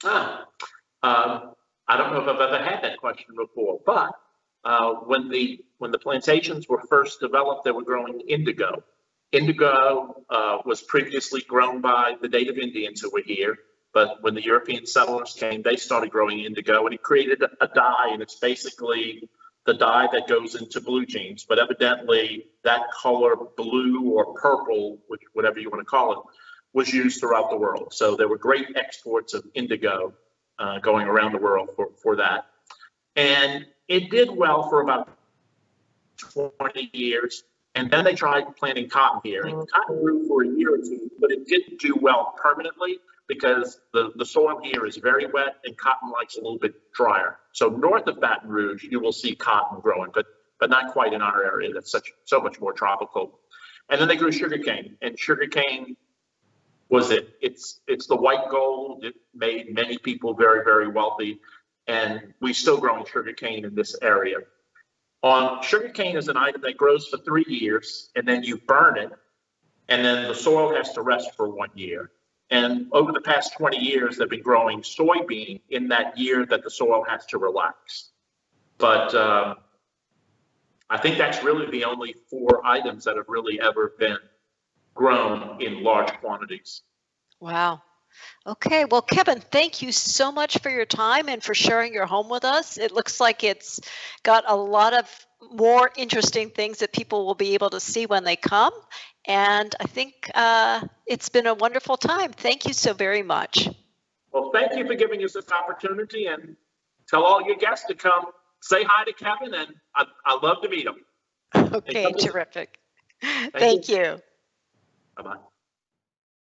I don't know if I've ever had that question before, but when the plantations were first developed, they were growing indigo. Indigo was previously grown by the native Indians who were here, but when the European settlers came, they started growing indigo, and it created a dye, and it's basically the dye that goes into blue jeans. But evidently, that color, blue or purple, whatever you want to call it, was used throughout the world. So there were great exports of indigo going around the world for that. And it did well for about 20 years. And then they tried planting cotton here. And cotton grew for a year or two, but it didn't do well permanently because the soil here is very wet and cotton likes a little bit drier. So north of Baton Rouge, you will see cotton growing, but not quite in our area. That's so much more tropical. And then they grew sugarcane, and sugarcane was it. It's the white gold. It made many people very, very wealthy. And we still growing sugarcane in this area. Sugarcane is an item that grows for 3 years, and then you burn it, and then the soil has to rest for 1 year. And over the past 20 years, they've been growing soybean in that year that the soil has to relax. But I think that's really the only 4 items that have really ever been grown in large quantities. Wow. Okay, well, Kevin, thank you so much for your time and for sharing your home with us. It looks like it's got a lot of more interesting things that people will be able to see when they come. And I think it's been a wonderful time. Thank you so very much. Well, thank you for giving us this opportunity, and tell all your guests to come say hi to Kevin, and I'd love to meet him. Okay, terrific. Thank you. Bye-bye.